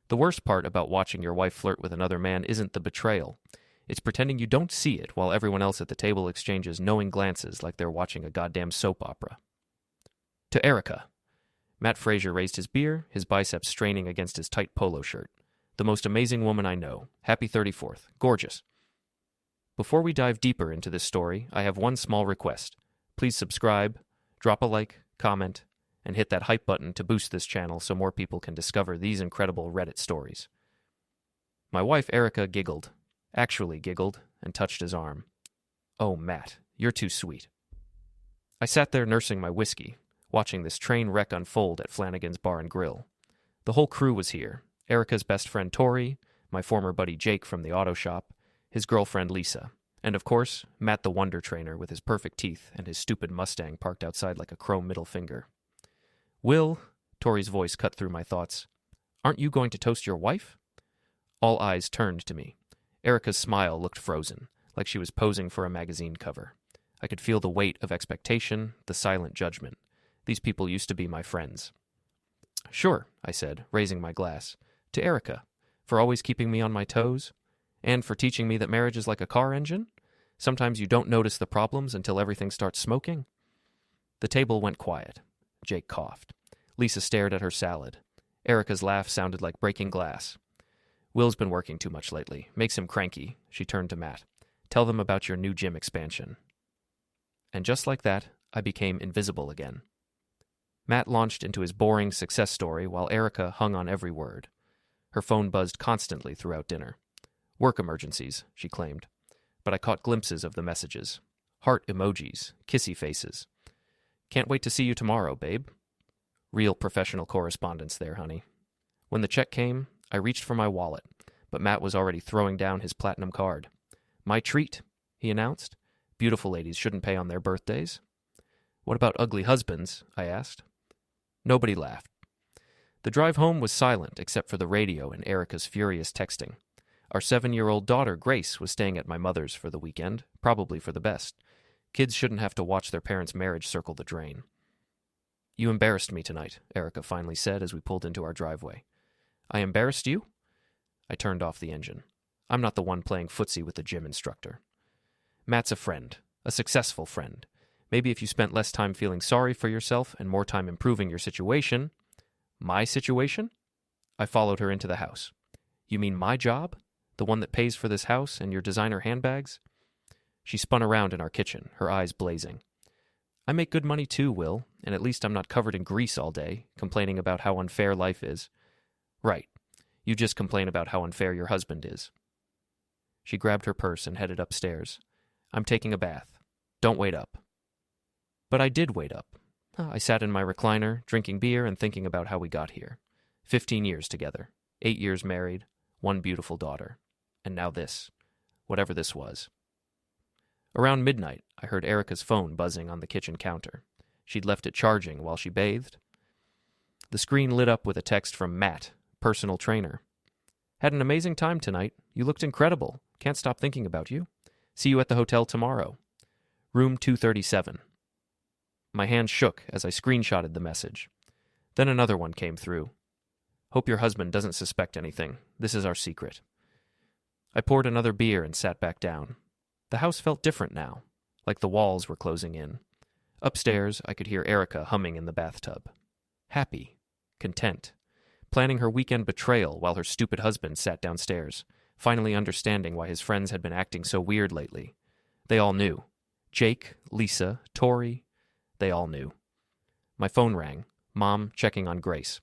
The worst part about watching your wife flirt with another man isn't the betrayal. It's pretending you don't see it while everyone else at the table exchanges knowing glances like they're watching a goddamn soap opera. To Erica. Matt Frazier raised his beer, his biceps straining against his tight polo shirt. The most amazing woman I know. Happy 34th. Gorgeous. Before we dive deeper into this story, I have one small request. Please subscribe, drop a like, comment, and hit that hype button to boost this channel so more people can discover these incredible Reddit stories. My wife Erica giggled, and touched his arm. Oh, Matt, you're too sweet. I sat there nursing my whiskey, watching this train wreck unfold at Flanagan's Bar and Grill. The whole crew was here. Erica's best friend Tori, my former buddy Jake from the auto shop, his girlfriend Lisa, and of course, Matt the Wonder Trainer with his perfect teeth and his stupid Mustang parked outside like a chrome middle finger. Will, Tori's voice cut through my thoughts, aren't you going to toast your wife? All eyes turned to me. Erica's smile looked frozen, like she was posing for a magazine cover. I could feel the weight of expectation, the silent judgment. These people used to be my friends. Sure, I said, raising my glass. To Erica, for always keeping me on my toes, and for teaching me that marriage is like a car engine. Sometimes you don't notice the problems until everything starts smoking. The table went quiet. Jake coughed. Lisa stared at her salad. Erica's laugh sounded like breaking glass. Will's been working too much lately. Makes him cranky. She turned to Matt. Tell them about your new gym expansion. And just like that, I became invisible again. Matt launched into his boring success story while Erica hung on every word. Her phone buzzed constantly throughout dinner. Work emergencies, she claimed. But I caught glimpses of the messages. Heart emojis, kissy faces. Can't wait to see you tomorrow, babe. Real professional correspondence there, honey. When the check came, I reached for my wallet, but Matt was already throwing down his platinum card. My treat, he announced. Beautiful ladies shouldn't pay on their birthdays. What about ugly husbands? I asked. Nobody laughed. The drive home was silent except for the radio and Erica's furious texting. Our 7-year-old daughter, Grace, was staying at my mother's for the weekend, probably for the best. Kids shouldn't have to watch their parents' marriage circle the drain. You embarrassed me tonight, Erica finally said as we pulled into our driveway. I embarrassed you? I turned off the engine. I'm not the one playing footsie with the gym instructor. Matt's a friend, a successful friend. Maybe if you spent less time feeling sorry for yourself and more time improving your situation. My situation? I followed her into the house. You mean my job? The one that pays for this house and your designer handbags? She spun around in our kitchen, her eyes blazing. I make good money too, Will, and at least I'm not covered in grease all day, complaining about how unfair life is. Right. You just complain about how unfair your husband is. She grabbed her purse and headed upstairs. I'm taking a bath. Don't wait up. But I did wait up. I sat in my recliner, drinking beer and thinking about how we got here. 15 years together. 8 years married. 1 beautiful daughter. And now this. Whatever this was. Around midnight, I heard Erica's phone buzzing on the kitchen counter. She'd left it charging while she bathed. The screen lit up with a text from Matt, personal trainer. Had an amazing time tonight. You looked incredible. Can't stop thinking about you. See you at the hotel tomorrow. Room 237. My hand shook as I screenshotted the message. Then another one came through. Hope your husband doesn't suspect anything. This is our secret. I poured another beer and sat back down. The house felt different now, like the walls were closing in. Upstairs, I could hear Erica humming in the bathtub. Happy. Content. Planning her weekend betrayal while her stupid husband sat downstairs, finally understanding why his friends had been acting so weird lately. They all knew. Jake, Lisa, Tori, they all knew. My phone rang. Mom checking on Grace.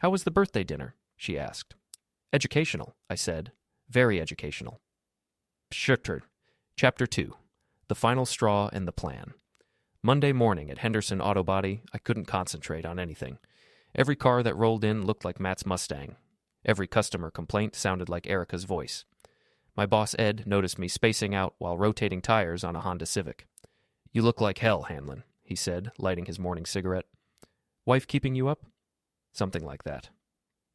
How was the birthday dinner? She asked. Educational, I said. Very educational. Pshuttered. Chapter 2. The Final Straw and the Plan. Monday morning at Henderson Auto Body, I couldn't concentrate on anything. Every car that rolled in looked like Matt's Mustang. Every customer complaint sounded like Erica's voice. My boss Ed noticed me spacing out while rotating tires on a Honda Civic. You look like hell, Hanlon, he said, lighting his morning cigarette. Wife keeping you up? Something like that.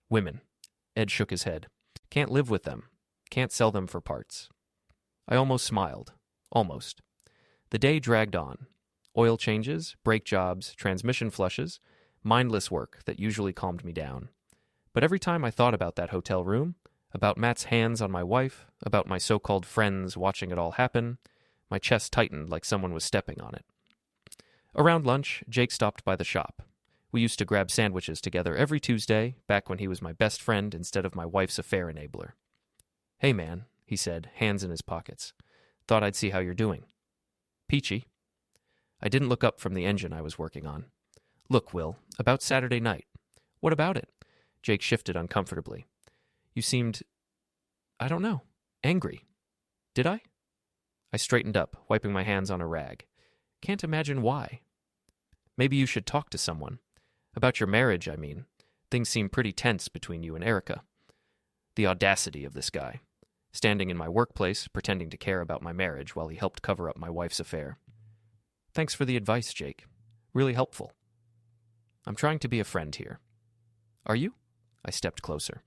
Women. Ed shook his head. Can't live with them. Can't sell them for parts. I almost smiled. Almost. The day dragged on. Oil changes, brake jobs, transmission flushes, mindless work that usually calmed me down. But every time I thought about that hotel room, about Matt's hands on my wife, about my so-called friends watching it all happen, my chest tightened like someone was stepping on it. Around lunch, Jake stopped by the shop. We used to grab sandwiches together every Tuesday, back when he was my best friend instead of my wife's affair enabler. "Hey, man," he said, hands in his pockets. "Thought I'd see how you're doing." "Peachy." I didn't look up from the engine I was working on. "Look, Will, about Saturday night." "What about it?" Jake shifted uncomfortably. "You seemed, I don't know, angry. Did I?" I straightened up, wiping my hands on a rag. "Can't imagine why." "Maybe you should talk to someone. About your marriage, I mean. Things seem pretty tense between you and Erica." The audacity of this guy. Standing in my workplace, pretending to care about my marriage while he helped cover up my wife's affair. "Thanks for the advice, Jake. Really helpful." "I'm trying to be a friend here." "Are you?" I stepped closer.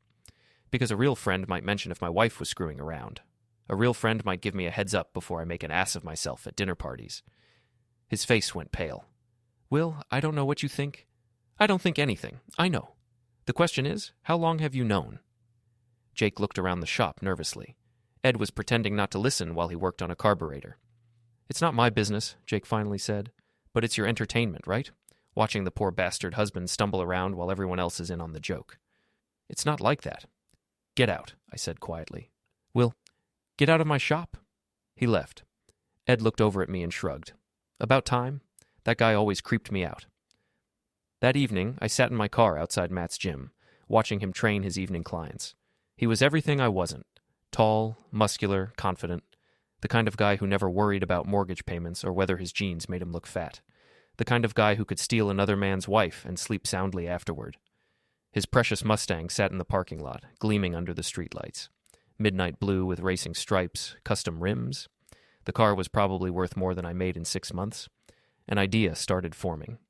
"Because a real friend might mention if my wife was screwing around. A real friend might give me a heads up before I make an ass of myself at dinner parties." His face went pale. "Will, I don't know what you think." "I don't think anything. I know. The question is, how long have you known?" Jake looked around the shop nervously. Ed was pretending not to listen while he worked on a carburetor. "It's not my business," Jake finally said. "But it's your entertainment, right? Watching the poor bastard husband stumble around while everyone else is in on the joke." "It's not like that." "Get out," I said quietly. "Will, get out of my shop." He left. Ed looked over at me and shrugged. "About time. That guy always creeped me out." That evening, I sat in my car outside Matt's gym, watching him train his evening clients. He was everything I wasn't. Tall, muscular, confident. The kind of guy who never worried about mortgage payments or whether his jeans made him look fat. The kind of guy who could steal another man's wife and sleep soundly afterward. His precious Mustang sat in the parking lot, gleaming under the streetlights. Midnight blue with racing stripes, custom rims. The car was probably worth more than I made in 6 months. An idea started forming.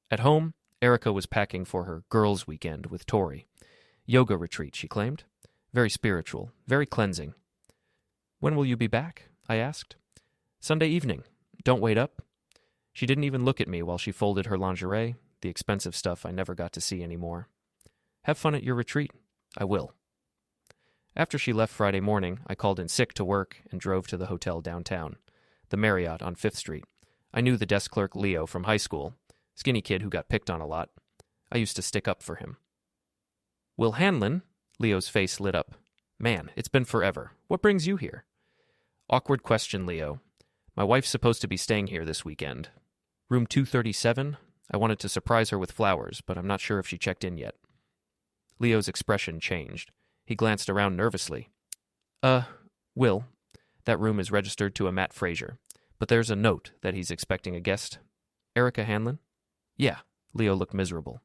At home, Erica was packing for her girls' weekend with Tori. Yoga retreat, she claimed. Very spiritual, very cleansing. "When will you be back?" I asked. "Sunday evening. Don't wait up." She didn't even look at me while she folded her lingerie, the expensive stuff I never got to see anymore. "Have fun at your retreat." "I will." After she left Friday morning, I called in sick to work and drove to the hotel downtown, the Marriott on 5th Street. I knew the desk clerk Leo from high school, skinny kid who got picked on a lot. I used to stick up for him. "Will Hanlon?" Leo's face lit up. "Man, it's been forever. What brings you here?" "Awkward question, Leo. My wife's supposed to be staying here this weekend. Room 237? I wanted to surprise her with flowers, but I'm not sure if she checked in yet." Leo's expression changed. He glanced around nervously. Will, that room is registered to a Matt Frazier, but there's a note that he's expecting a guest." "Erica Hanlon?" "Yeah." Leo looked miserable.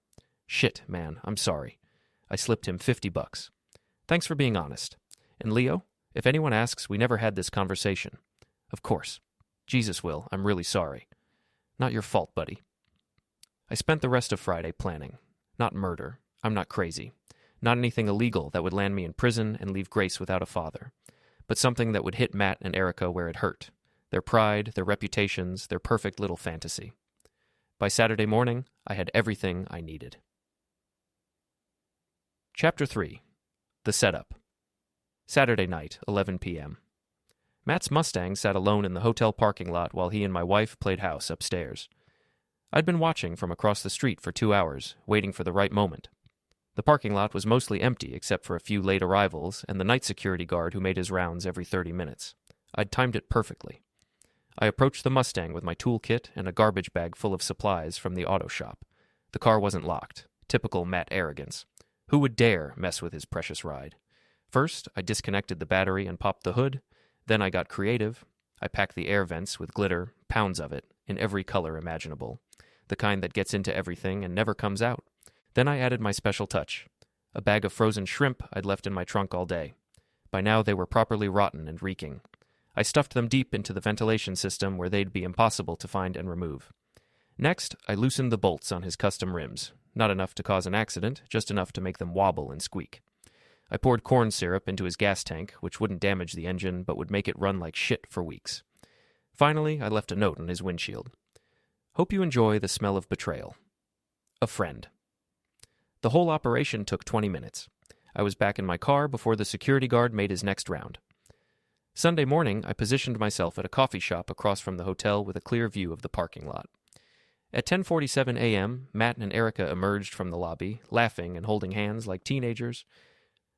"Shit, man, I'm sorry." I slipped him $50. "Thanks for being honest. And Leo, if anyone asks, we never had this conversation." "Of course." "Jesus, Will, I'm really sorry." "Not your fault, buddy." I spent the rest of Friday planning. Not murder. I'm not crazy. Not anything illegal that would land me in prison and leave Grace without a father. But something that would hit Matt and Erica where it hurt. Their pride, their reputations, their perfect little fantasy. By Saturday morning, I had everything I needed. Chapter 3. The Setup. Saturday night, 11 p.m. Matt's Mustang sat alone in the hotel parking lot while he and my wife played house upstairs. I'd been watching from across the street for 2 hours, waiting for the right moment. The parking lot was mostly empty except for a few late arrivals and the night security guard who made his rounds every 30 minutes. I'd timed it perfectly. I approached the Mustang with my toolkit and a garbage bag full of supplies from the auto shop. The car wasn't locked. Typical Matt arrogance. Who would dare mess with his precious ride? First, I disconnected the battery and popped the hood. Then I got creative. I packed the air vents with glitter, pounds of it, in every color imaginable. The kind that gets into everything and never comes out. Then I added my special touch. A bag of frozen shrimp I'd left in my trunk all day. By now they were properly rotten and reeking. I stuffed them deep into the ventilation system where they'd be impossible to find and remove. Next, I loosened the bolts on his custom rims. Not enough to cause an accident, just enough to make them wobble and squeak. I poured corn syrup into his gas tank, which wouldn't damage the engine but would make it run like shit for weeks. Finally, I left a note on his windshield. "Hope you enjoy the smell of betrayal. A friend." The whole operation took 20 minutes. I was back in my car before the security guard made his next round. Sunday morning, I positioned myself at a coffee shop across from the hotel with a clear view of the parking lot. At 10:47 a.m., Matt and Erica emerged from the lobby, laughing and holding hands like teenagers.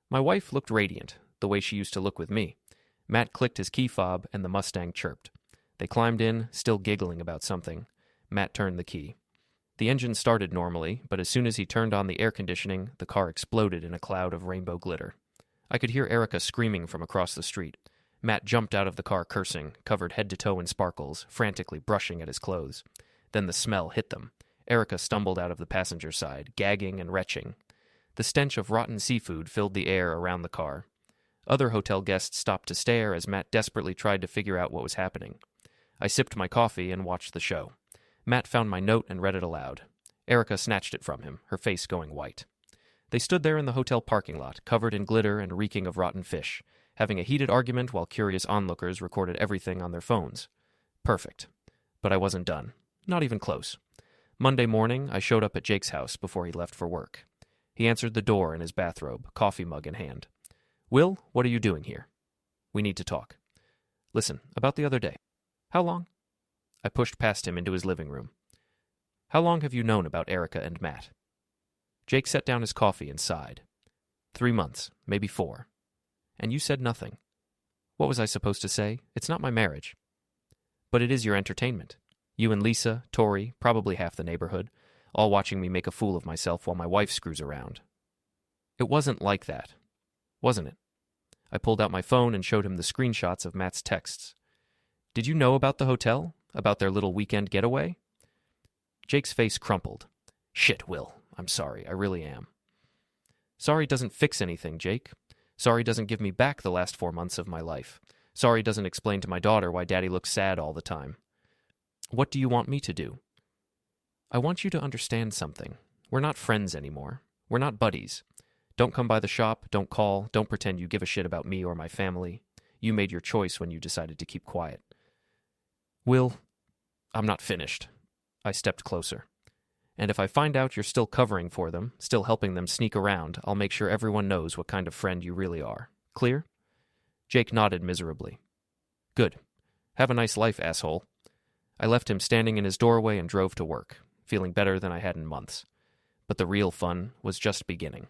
My wife looked radiant, the way she used to look with me. Matt clicked his key fob, and the Mustang chirped. They climbed in, still giggling about something. Matt turned the key. The engine started normally, but as soon as he turned on the air conditioning, the car exploded in a cloud of rainbow glitter. I could hear Erica screaming from across the street. Matt jumped out of the car cursing, covered head to toe in sparkles, frantically brushing at his clothes. Then the smell hit them. Erica stumbled out of the passenger side, gagging and retching. The stench of rotten seafood filled the air around the car. Other hotel guests stopped to stare as Matt desperately tried to figure out what was happening. I sipped my coffee and watched the show. Matt found my note and read it aloud. Erica snatched it from him, her face going white. They stood there in the hotel parking lot, covered in glitter and reeking of rotten fish, having a heated argument while curious onlookers recorded everything on their phones. Perfect. But I wasn't done. Not even close. Monday morning, I showed up at Jake's house before he left for work. He answered the door in his bathrobe, coffee mug in hand. "Will, what are you doing here?" "We need to talk." "Listen, about the other day." "How long?" I pushed past him into his living room. "How long have you known about Erica and Matt?" Jake set down his coffee and sighed. 3 months, maybe 4. "And you said nothing." "What was I supposed to say? It's not my marriage." "But it is your entertainment. You and Lisa, Tori, probably half the neighborhood, all watching me make a fool of myself while my wife screws around." "It wasn't like that, wasn't it?" I pulled out my phone and showed him the screenshots of Matt's texts. "Did you know about the hotel? About their little weekend getaway?" Jake's face crumpled. "Shit, Will. I'm sorry. I really am." "Sorry doesn't fix anything, Jake. Sorry doesn't give me back the last 4 months of my life. Sorry doesn't explain to my daughter why Daddy looks sad all the time. What do you want me to do?" "I want you to understand something. We're not friends anymore. We're not buddies. Don't come by the shop, don't call, don't pretend you give a shit about me or my family. You made your choice when you decided to keep quiet." "Will, I'm not finished." I stepped closer. "And if I find out you're still covering for them, still helping them sneak around, I'll make sure everyone knows what kind of friend you really are. Clear?" Jake nodded miserably. "Good. Have a nice life, asshole." I left him standing in his doorway and drove to work, feeling better than I had in months. But the real fun was just beginning.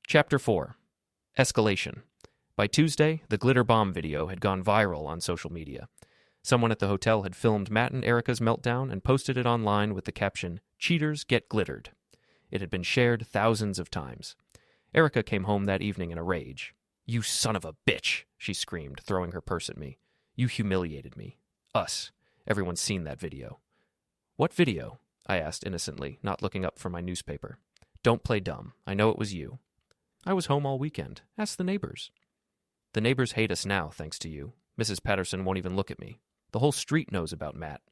Chapter 4. Escalation. By Tuesday, the glitter bomb video had gone viral on social media. Someone at the hotel had filmed Matt and Erica's meltdown and posted it online with the caption, "Cheaters get glittered." It had been shared thousands of times. Erica came home that evening in a rage. "You son of a bitch," she screamed, throwing her purse at me. "You humiliated me. Us. Everyone's seen that video." "What video?" I asked innocently, not looking up from my newspaper. "Don't play dumb. I know it was you." "I was home all weekend. Ask the neighbors." "The neighbors hate us now, thanks to you. Mrs. Patterson won't even look at me. The whole street knows about Matt."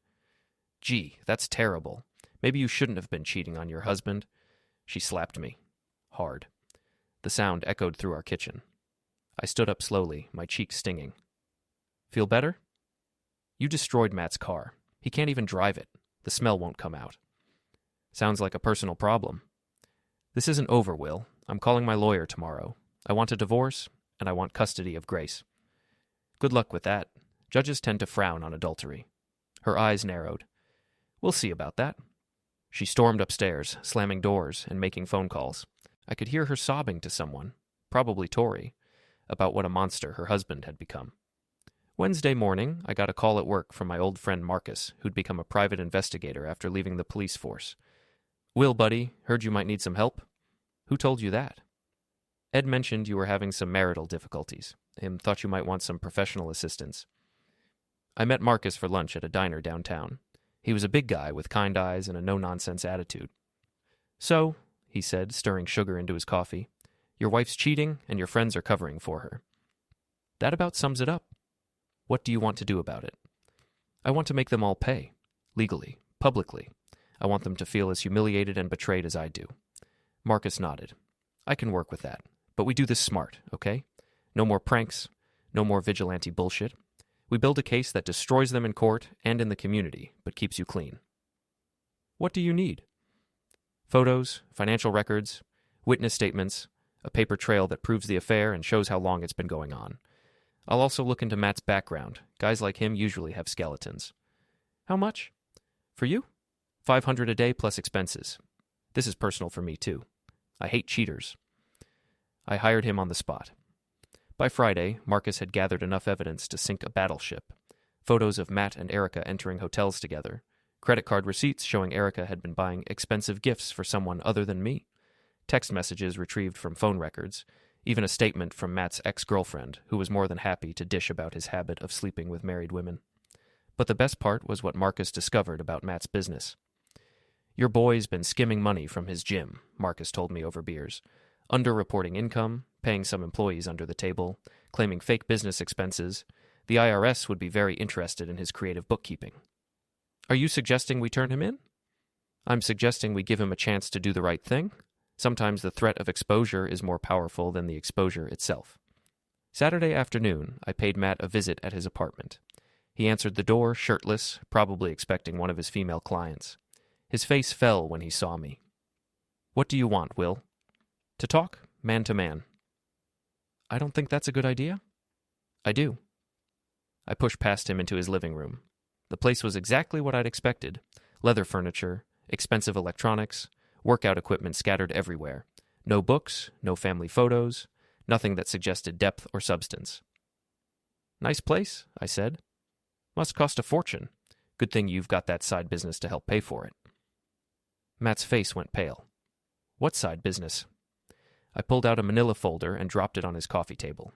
"Gee, that's terrible. Maybe you shouldn't have been cheating on your husband." She slapped me. Hard. The sound echoed through our kitchen. I stood up slowly, my cheeks stinging. "Feel better?" "You destroyed Matt's car. He can't even drive it. The smell won't come out." "Sounds like a personal problem." "This isn't over, Will. I'm calling my lawyer tomorrow. I want a divorce, and I want custody of Grace." "Good luck with that. Judges tend to frown on adultery." Her eyes narrowed. "We'll see about that." She stormed upstairs, slamming doors and making phone calls. I could hear her sobbing to someone, probably Tori, about what a monster her husband had become. Wednesday morning, I got a call at work from my old friend Marcus, who'd become a private investigator after leaving the police force. "Will, buddy, heard you might need some help." "Who told you that?" "Ed mentioned you were having some marital difficulties. Thought you might want some professional assistance." I met Marcus for lunch at a diner downtown. He was a big guy with kind eyes and a no-nonsense attitude. "So," he said, stirring sugar into his coffee, "your wife's cheating and your friends are covering for her." "That about sums it up." "What do you want to do about it?" "I want to make them all pay. Legally. Publicly. I want them to feel as humiliated and betrayed as I do." Marcus nodded. "I can work with that. But we do this smart, okay? No more pranks. No more vigilante bullshit. We build a case that destroys them in court and in the community, but keeps you clean." "What do you need?" Photos, financial records, witness statements, a paper trail that proves the affair and shows how long it's been going on. I'll also look into Matt's background. Guys like him usually have skeletons. How much? For you? $500 a day plus expenses. This is personal for me, too. I hate cheaters. I hired him on the spot. By Friday, Marcus had gathered enough evidence to sink a battleship. Photos of Matt and Erica entering hotels together. Credit card receipts showing Erica had been buying expensive gifts for someone other than me. Text messages retrieved from phone records. Even a statement from Matt's ex-girlfriend, who was more than happy to dish about his habit of sleeping with married women. But the best part was what Marcus discovered about Matt's business. Your boy's been skimming money from his gym, Marcus told me over beers. Underreporting income, paying some employees under the table, claiming fake business expenses. The IRS would be very interested in his creative bookkeeping. Are you suggesting we turn him in? I'm suggesting we give him a chance to do the right thing. Sometimes the threat of exposure is more powerful than the exposure itself. Saturday afternoon, I paid Matt a visit at his apartment. He answered the door, shirtless, probably expecting one of his female clients. His face fell when he saw me. What do you want, Will? To talk, man to man. I don't think that's a good idea. I do. I pushed past him into his living room. The place was exactly what I'd expected. Leather furniture, expensive electronics, workout equipment scattered everywhere. No books, no family photos, nothing that suggested depth or substance. Nice place, I said. Must cost a fortune. Good thing you've got that side business to help pay for it. Matt's face went pale. What side business? I pulled out a manila folder and dropped it on his coffee table.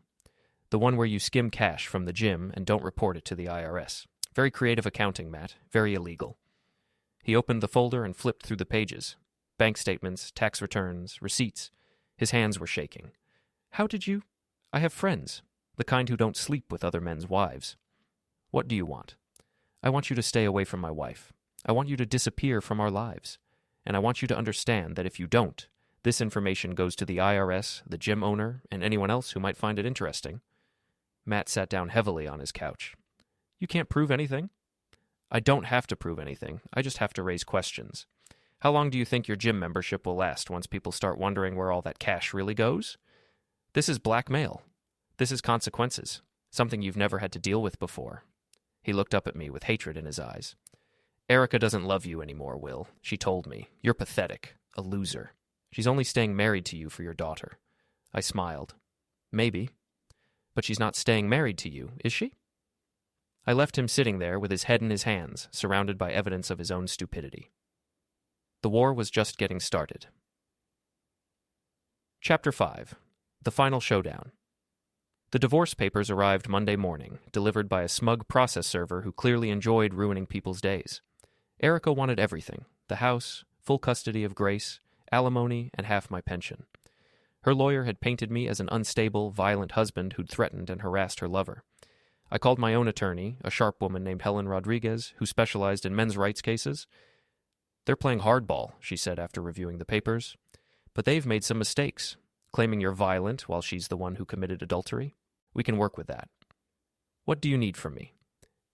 The one where you skim cash from the gym and don't report it to the IRS. Very creative accounting, Matt. Very illegal. He opened the folder and flipped through the pages. Bank statements, tax returns, receipts. His hands were shaking. How did you? I have friends, the kind who don't sleep with other men's wives. What do you want? I want you to stay away from my wife. I want you to disappear from our lives. And I want you to understand that if you don't, this information goes to the IRS, the gym owner, and anyone else who might find it interesting. Matt sat down heavily on his couch. You can't prove anything. I don't have to prove anything. I just have to raise questions. How long do you think your gym membership will last once people start wondering where all that cash really goes? This is blackmail. This is consequences. Something you've never had to deal with before. He looked up at me with hatred in his eyes. Erica doesn't love you anymore, Will. She told me. You're pathetic. A loser. She's only staying married to you for your daughter. I smiled. Maybe. But she's not staying married to you, is she? I left him sitting there with his head in his hands, surrounded by evidence of his own stupidity. The war was just getting started. Chapter 5. The Final Showdown. The divorce papers arrived Monday morning, delivered by a smug process server who clearly enjoyed ruining people's days. Erica wanted everything: the house, full custody of Grace, alimony, and half my pension. Her lawyer had painted me as an unstable, violent husband who'd threatened and harassed her lover. I called my own attorney, a sharp woman named Helen Rodriguez, who specialized in men's rights cases. They're playing hardball, she said after reviewing the papers. But they've made some mistakes, claiming you're violent while she's the one who committed adultery. We can work with that. What do you need from me?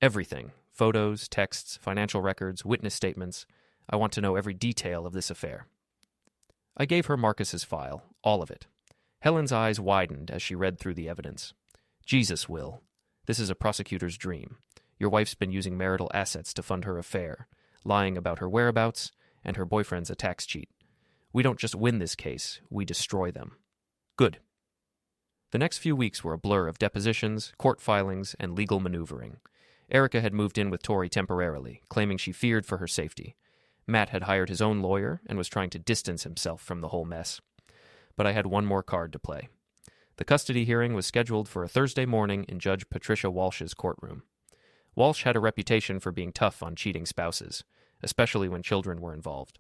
Everything. Photos, texts, financial records, witness statements. I want to know every detail of this affair. I gave her Marcus's file, all of it. Helen's eyes widened as she read through the evidence. Jesus, Will. This is a prosecutor's dream. Your wife's been using marital assets to fund her affair, lying about her whereabouts, and her boyfriend's a tax cheat. We don't just win this case, we destroy them. Good. The next few weeks were a blur of depositions, court filings, and legal maneuvering. Erica had moved in with Tori temporarily, claiming she feared for her safety. Matt had hired his own lawyer and was trying to distance himself from the whole mess. But I had one more card to play. The custody hearing was scheduled for a Thursday morning in Judge Patricia Walsh's courtroom. Walsh had a reputation for being tough on cheating spouses, especially when children were involved.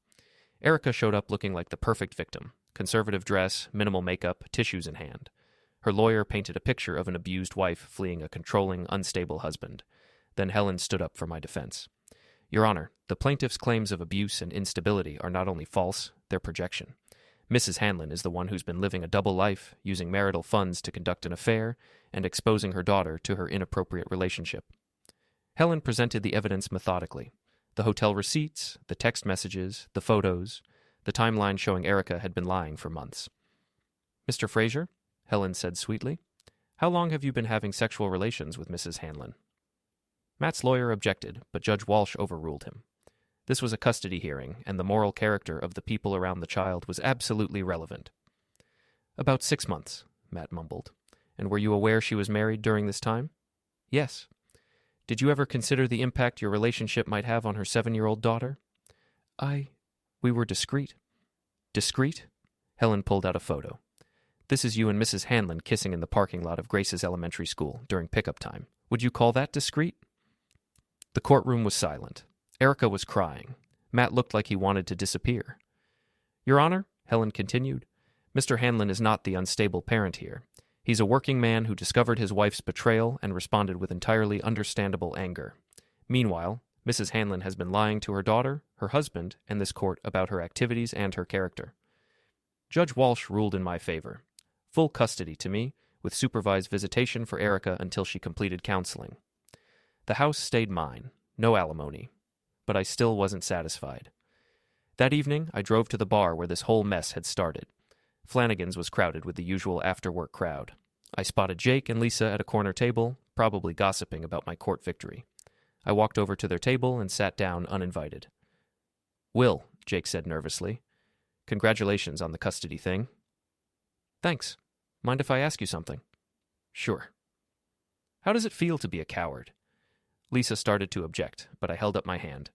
Erica showed up looking like the perfect victim: conservative dress, minimal makeup, tissues in hand. Her lawyer painted a picture of an abused wife fleeing a controlling, unstable husband. Then Helen stood up for my defense. Your Honor, the plaintiff's claims of abuse and instability are not only false, they're projection. Mrs. Hanlon is the one who's been living a double life, using marital funds to conduct an affair, and exposing her daughter to her inappropriate relationship. Helen presented the evidence methodically. The hotel receipts, the text messages, the photos, The timeline showing Erica had been lying for months. "Mr. Fraser," Helen said sweetly, "how long have you been having sexual relations with Mrs. Hanlon?" Matt's lawyer objected, but Judge Walsh overruled him. This was a custody hearing, and the moral character of the people around the child was absolutely relevant. "About 6 months," Matt mumbled. "And were you aware she was married during this time?" "Yes." "Did you ever consider the impact your relationship might have on her 7-year-old daughter?" We were discreet." "Discreet?" Helen pulled out a photo. "This is you and Mrs. Hanlon kissing in the parking lot of Grace's elementary school during pickup time. Would you call that discreet?" The courtroom was silent. Erica was crying. Matt looked like he wanted to disappear. "Your Honor," Helen continued, "Mr. Hanlon is not the unstable parent here. He's a working man who discovered his wife's betrayal and responded with entirely understandable anger. Meanwhile, Mrs. Hanlon has been lying to her daughter, her husband, and this court about her activities and her character." Judge Walsh ruled in my favor. Full custody to me, with supervised visitation for Erica until she completed counseling. The house stayed mine, no alimony, but I still wasn't satisfied. That evening, I drove to the bar where this whole mess had started. Flanagan's was crowded with the usual after-work crowd. I spotted Jake and Lisa at a corner table, probably gossiping about my court victory. I walked over to their table and sat down uninvited. "Will," Jake said nervously, "congratulations on the custody thing." "Thanks. Mind if I ask you something?" "Sure." "How does it feel to be a coward?" Lisa started to object, but I held up my hand.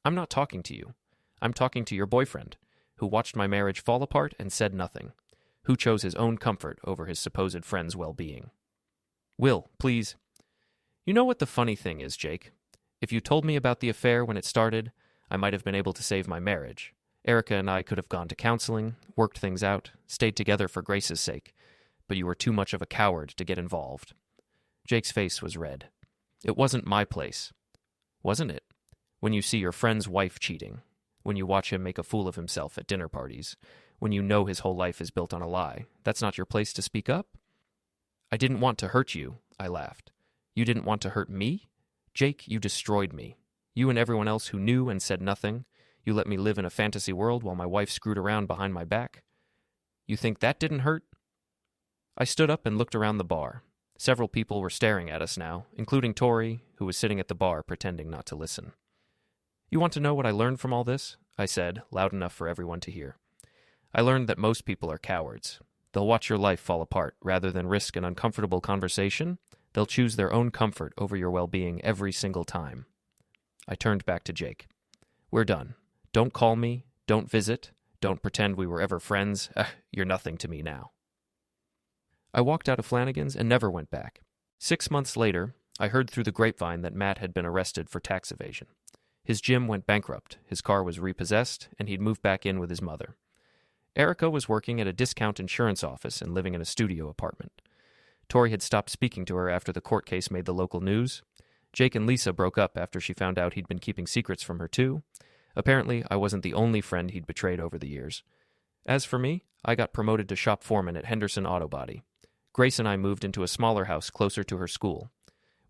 "I'm not talking to you. I'm talking to your boyfriend, who watched my marriage fall apart and said nothing, who chose his own comfort over his supposed friend's well-being." "Will, please." "You know what the funny thing is, Jake? If you told me about the affair when it started, I might have been able to save my marriage. Erica and I could have gone to counseling, worked things out, stayed together for Grace's sake, but you were too much of a coward to get involved." Jake's face was red. "It wasn't my place." "Wasn't it? When you see your friend's wife cheating, when you watch him make a fool of himself at dinner parties, when you know his whole life is built on a lie, that's not your place to speak up?" "I didn't want to hurt you," I laughed. "You didn't want to hurt me? Jake, you destroyed me. You and everyone else who knew and said nothing. You let me live in a fantasy world while my wife screwed around behind my back. You think that didn't hurt?" I stood up and looked around the bar. Several people were staring at us now, including Tori, who was sitting at the bar pretending not to listen. "You want to know what I learned from all this?" I said, loud enough for everyone to hear. "I learned that most people are cowards. They'll watch your life fall apart rather than risk an uncomfortable conversation. They'll choose their own comfort over your well-being every single time." I turned back to Jake. "We're done. Don't call me. Don't visit. Don't pretend we were ever friends. You're nothing to me now." I walked out of Flanagan's and never went back. 6 months later, I heard through the grapevine that Matt had been arrested for tax evasion. His gym went bankrupt, his car was repossessed, and he'd moved back in with his mother. Erica was working at a discount insurance office and living in a studio apartment. Tori had stopped speaking to her after the court case made the local news. Jake and Lisa broke up after she found out he'd been keeping secrets from her too. Apparently, I wasn't the only friend he'd betrayed over the years. As for me, I got promoted to shop foreman at Henderson Auto Body. Grace and I moved into a smaller house closer to her school.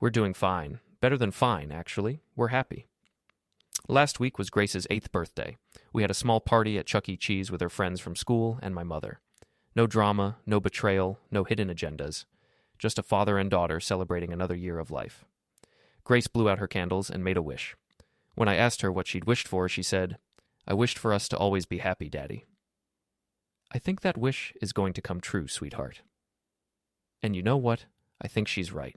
We're doing fine. Better than fine, actually. We're happy. Last week was Grace's 8th birthday. We had a small party at Chuck E. Cheese with her friends from school and my mother. No drama, no betrayal, no hidden agendas. Just a father and daughter celebrating another year of life. Grace blew out her candles and made a wish. When I asked her what she'd wished for, she said, "I wished for us to always be happy, Daddy." I think that wish is going to come true, sweetheart. And you know what? I think she's right.